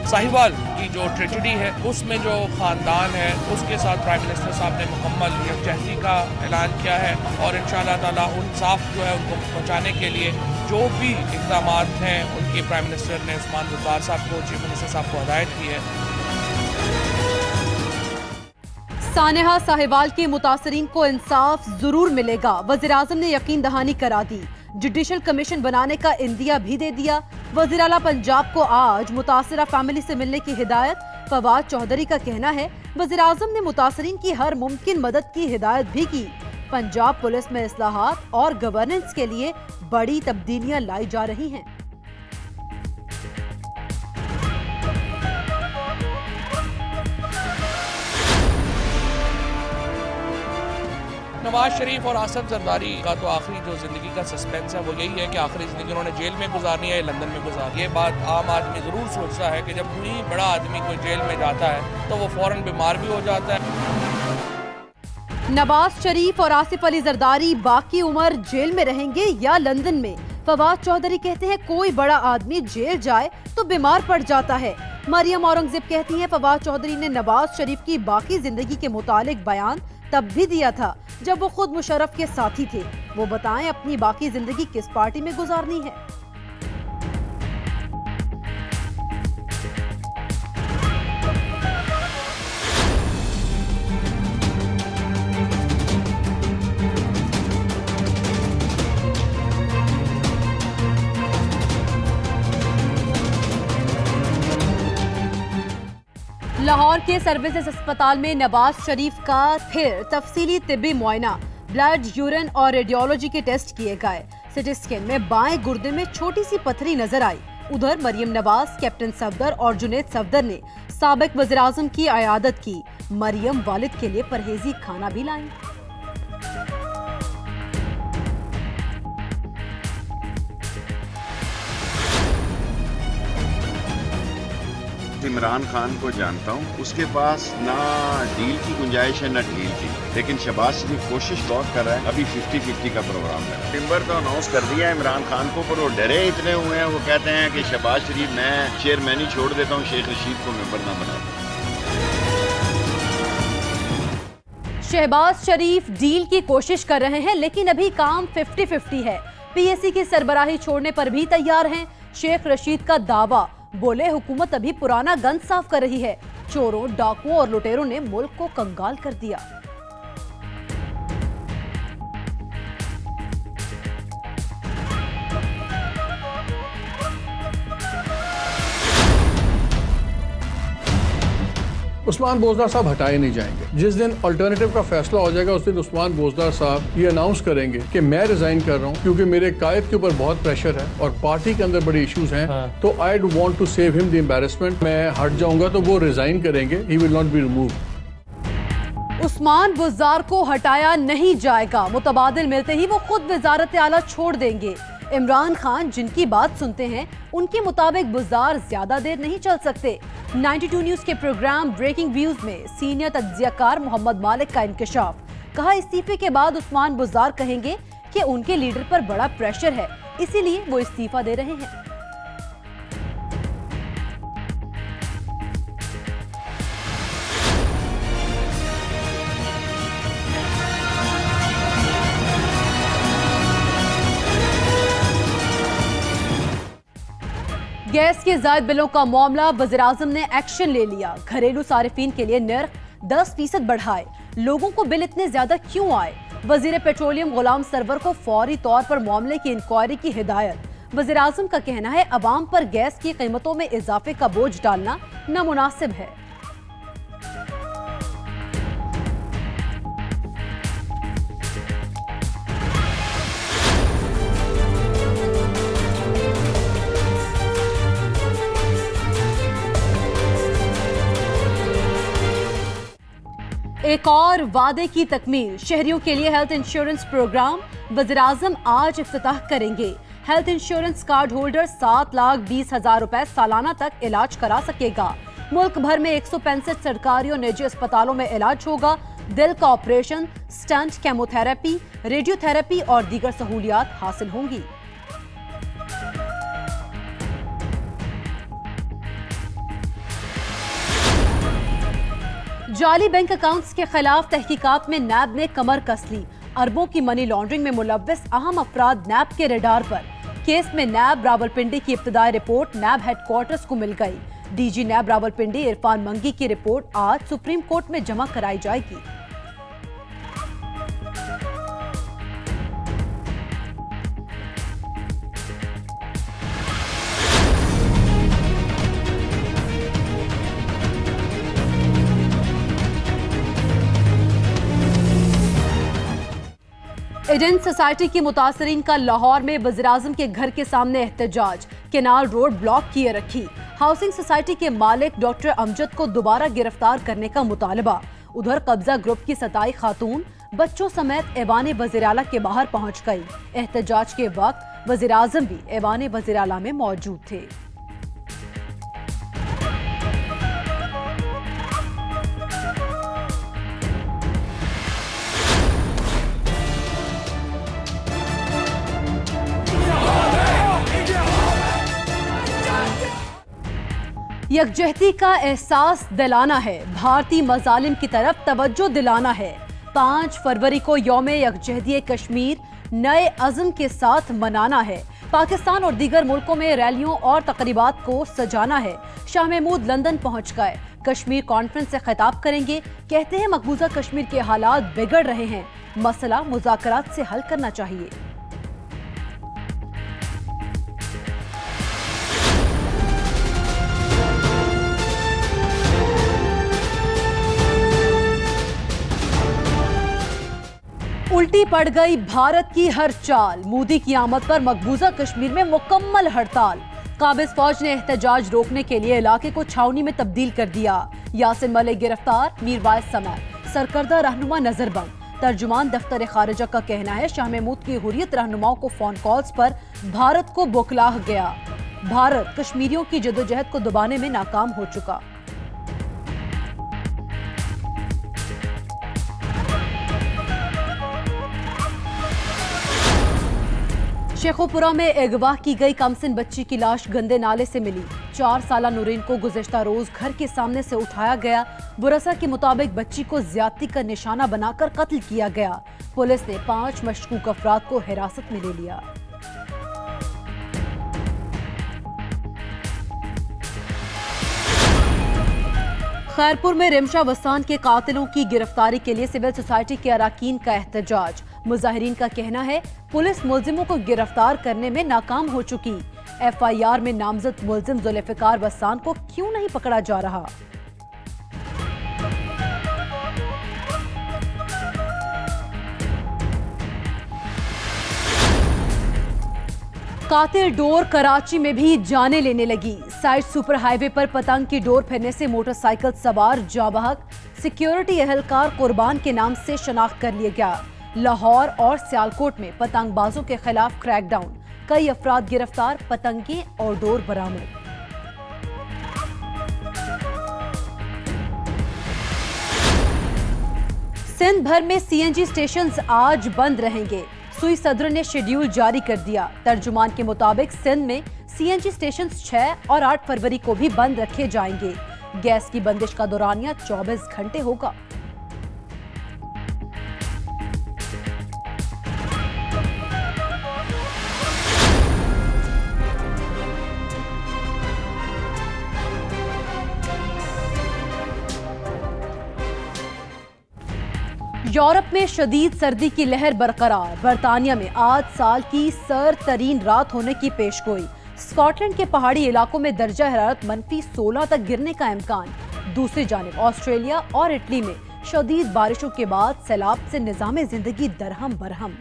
साहिवाल की जो ट्रेजेडी है उसमें जो ख़ानदान है उसके साथ प्राइम मिनिस्टर साहब ने मुकम्मल यकजहती का ऐलान किया है और इंशाअल्लाह ताला इंसाफ जो है उनको पहुँचाने के लिए जो भी इक़दाम हैं उनके प्राइम मिनिस्टर ने उस्मान बुज़दार साहब को, चीफ मिनिस्टर साहब को हदायत की है। सानेहा साहिवाल के मुतासरीन को इंसाफ जरूर मिलेगा, वज़ीर-ए-आज़म ने यकीन दहानी करा दी। जुडिशल कमीशन बनाने का इंदिया भी दे दिया। वज़ीर आला पंजाब को आज मुतासरा फैमिली से मिलने की हिदायत। फवाद चौधरी का कहना है वज़ीर-ए-आज़म ने मुतासरीन की हर मुमकिन मदद की हिदायत भी की। पंजाब पुलिस में इस्लाहात और गवर्नेंस के लिए बड़ी तब्दीलियां लाई जा रही हैं। नवाज शरीफ और आसिफ जरदारी का तो आखिरी जो जिंदगी का सस्पेंस है वो यही है कि आखिरी जिंदगी उन्होंने जेल में गुजारनी है या लंदन में गुजारनी है। ये बात आम आदमी जरूर सोचता है कि जब कोई बड़ा आदमी कोई जेल में जाता है तो वो फौरन बीमार भी हो जाता है। नवाज शरीफ और आसिफ अली जरदारी बाकी उम्र जेल में रहेंगे या लंदन में? फवाद चौधरी कहते हैं कोई बड़ा आदमी जेल जाए तो बीमार पड़ जाता है। मरियम औरंगजेब कहती हैं फवाद चौधरी ने नवाज शरीफ की बाकी जिंदगी के मुतालिक बयान तब भी दिया था जब वो खुद मुशर्रफ के साथी थे। वो बताएं अपनी बाकी जिंदगी किस पार्टी में गुजारनी है। लाहौर के सर्विसेज अस्पताल में नवाज शरीफ का फिर तफसीली तिब्बी मुआयना। ब्लड, यूरिन और रेडियोलॉजी के टेस्ट किए गए। सिटी स्कैन में बाएं गुर्दे में छोटी सी पथरी नजर आई। उधर मरियम नवाज, कैप्टन सफदर और जुनैद सफदर ने साबिक वज़ीर-ए-आज़म की इयादत की। मरियम वालिद के लिए परहेजी खाना भी लाई। इमरान खान को जानता हूँ, उसके पास ना डील की गुंजाइश है ना डील की, लेकिन शहबाज शरीफ कोशिश बहुत कर रहा है। अभी 50-50 का प्रोग्राम है। टिम्बर तो अनाउंस कर दिया है इमरान खान को, पर वो डरे इतने हुए हैं। वो कहते हैं कि शहबाज शरीफ मैं चेयरमैन ही छोड़ देता हूँ, शेख रशीद को मेंबर ना बना। शहबाज शरीफ डील की कोशिश कर रहे हैं लेकिन अभी काम 50-50 है। पीएसी की सरबराही छोड़ने पर भी तैयार हैं। शेख रशीद का दावा, बोले हुकूमत अभी पुराना गंद साफ कर रही है। चोरों, डाकुओं और लुटेरों ने मुल्क को कंगाल कर दिया। उस्मान बोजदार साहब हटाए नहीं जाएंगे। जिस दिन अल्टरनेटिव का फैसला हो जाएगा उस दिन उस्मान बोजदार साहब ये अनाउंस करेंगे कि मैं रिजाइन कर रहा हूँ क्योंकि मेरे कायद के ऊपर बहुत प्रेशर है और पार्टी के अंदर बड़े इश्यूज हैं। तो I don't want to save him the embarrassment. मैं हट जाऊंगा तो वो रिजाइन करेंगे, he will not be removed. Usman Buzdar को हटाया नहीं जाएगा। मुतबादिल मिलते ही वो खुद वज़ारत आला छोड़ देंगे। इमरान खान जिनकी बात सुनते हैं उनके मुताबिक बुज़दार ज्यादा देर नहीं चल सकते। 92 न्यूज के प्रोग्राम ब्रेकिंग व्यूज में सीनियर तज्जियाकार मोहम्मद मालिक का इंकशाफ। कहा इस्तीफे के बाद उस्मान बुज़दार कहेंगे कि उनके लीडर पर बड़ा प्रेशर है, इसीलिए वो इस्तीफा दे रहे हैं। गैस के ज़ायद बिलों का मामला, वज़ीर-ए-आज़म ने एक्शन ले लिया। घरेलू सारिफीन के लिए नर्ख 10% बढ़ाए। लोगों को बिल इतने ज्यादा क्यों आए? वजीर पेट्रोलियम गुलाम सरवर को फौरी तौर पर मामले की इंक्वायरी की हिदायत। वज़ीर-ए-आज़म का कहना है अवाम पर गैस की कीमतों में इजाफे का बोझ डालना नामुनासिब है। एक और वादे की तकमील, शहरियों के लिए हेल्थ इंश्योरेंस प्रोग्राम वज़ीर-ए-आज़म आज इफ्तिताह करेंगे। हेल्थ इंश्योरेंस कार्ड होल्डर 7,20,000 रुपए सालाना तक इलाज करा सकेगा। मुल्क भर में 165 सरकारी और निजी अस्पतालों में इलाज होगा। दिल का ऑपरेशन, स्टंट, केमोथेरेपी, रेडियोथेरेपी और दीगर सहूलियात हासिल होंगी। जाली बैंक अकाउंट्स के खिलाफ तहकीकात में नैब ने कमर कस ली। अरबों की मनी लॉन्ड्रिंग में मुलव्विस अहम अफराद नैब के रडार पर। केस में नैब रावलपिंडी की इब्तदाई रिपोर्ट नैब हेडक्वार्टर्स को मिल गई। डीजी नैब रावलपिंडी इरफान मंगी की रिपोर्ट आज सुप्रीम कोर्ट में जमा कराई जाएगी। एडेन सोसाइटी की मुतासरीन का लाहौर में वज़ीर-ए-आज़म के घर के सामने एहतजाज। केनाल रोड ब्लॉक किए रखी। हाउसिंग सोसाइटी के मालिक डॉक्टर अमजद को दोबारा गिरफ्तार करने का मुतालबा। उधर कब्जा ग्रुप की 27 खातून बच्चों समेत ऐवान वज़ीर-ए-आला के बाहर पहुंच गई। एहतजाज के वक्त वज़ीर-ए-आज़म भी ऐवान वज़ीर-ए-आला में मौजूद थे। यकजहती का एहसास दिलाना है, भारतीय मजालिम की तरफ तवज्जो दिलाना है। 5 फरवरी को यौम यकजहती कश्मीर नए अज़्म के साथ मनाना है। पाकिस्तान और दीगर मुल्कों में रैलियों और तकरीबात को सजाना है। शाह महमूद लंदन पहुंच गए। कश्मीर कॉन्फ्रेंस से खिताब करेंगे। कहते हैं मकबूजा कश्मीर के हालात बिगड़ रहे हैं, मसला मुज़ाकरात से हल करना चाहिए। उल्टी पड़ गई भारत की हर चाल। मोदी की आमद पर मकबूजा कश्मीर में मुकम्मल हड़ताल। काबिज फौज ने एहतजाज रोकने के लिए इलाके को छावनी में तब्दील कर दिया। यासिन मलिक गिरफ्तार, मीरवाइज समेत सरकर्दा रहनुमा नजरबंद। तर्जुमान दफ्तर खारिजा का कहना है शाह महमूद की हुर्रियत रहनुमाओं को फोन कॉल्स पर भारत को बौखलाह गया। भारत कश्मीरियों की जदोजहद को दबाने में नाकाम हो चुका। शेखोपुरा में अगवा की गई कमसिन बच्ची की लाश गंदे नाले से मिली। 4 साला नूरीन को गुज़िश्ता रोज घर के सामने से उठाया गया। बुरसा के मुताबिक बच्ची को ज्यादती का निशाना बनाकर कत्ल किया गया। पुलिस ने 5 मशकूक अफराद को हिरासत में ले लिया। खैरपुर में रिमशा वसान के कातिलों की गिरफ्तारी के लिए सिविल सोसाइटी के अरकान का एहतजाज। मुजाहिरीन का कहना है पुलिस मुलजिमों को गिरफ्तार करने में नाकाम हो चुकी। FIR में नामजद मुलजिम जुल्फिकार वसान को क्यों नहीं पकड़ा जा रहा? कातिल डोर कराची में भी जाने लेने लगी। साइड सुपर हाईवे पर पतंग की डोर फिरने से मोटरसाइकिल सवार जाबहक सिक्योरिटी एहलकार कुर्बान के नाम से शनाख्त कर लिया गया। लाहौर और सियालकोट में पतंगबाजों के खिलाफ क्रैकडाउन। कई अफराद गिरफ्तार, पतंगे और डोर बरामद। सिंध भर में CNG स्टेशन आज बंद रहेंगे। सुई सदर ने शेड्यूल जारी कर दिया। तर्जुमान के मुताबिक सिंध में CNG स्टेशन 6 और 8 फरवरी को भी बंद रखे जाएंगे। गैस की बंदिश का दौरानिया 24 घंटे होगा। यूरोप में शदीद सर्दी की लहर बरकरार। बरतानिया में आज साल की सर्द तरीन रात होने की पेशगोई। स्कॉटलैंड के पहाड़ी इलाकों में दर्जा हरारत -16 तक गिरने का इम्कान। दूसरी जानिब ऑस्ट्रेलिया और इटली में शदीद बारिशों के बाद सैलाब से निजाम जिंदगी दरहम बरहम।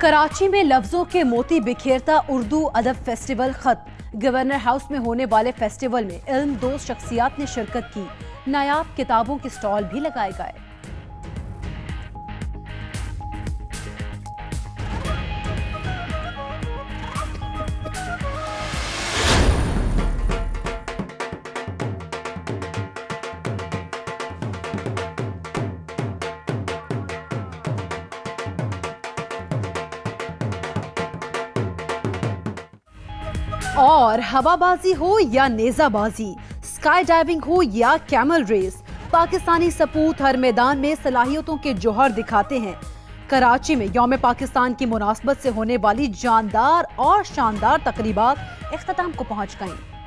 कराची में लफ्जों के मोती बिखेरता उर्दू अदब फेस्टिवल खत्म। गवर्नर हाउस में होने वाले फेस्टिवल में इल्म दोस्त शख्सियात ने शिरकत की। नायाब किताबों के स्टॉल भी लगाए गए। और हवाबाजी हो या नेजाबाजी, स्काई डाइविंग हो या कैमल रेस, पाकिस्तानी सपूत हर मैदान में सलाहियतों के जौहर दिखाते हैं। कराची में यौम पाकिस्तान की मुनासबत से होने वाली जानदार और शानदार तकरीबात इख्तिताम को पहुंच गईं।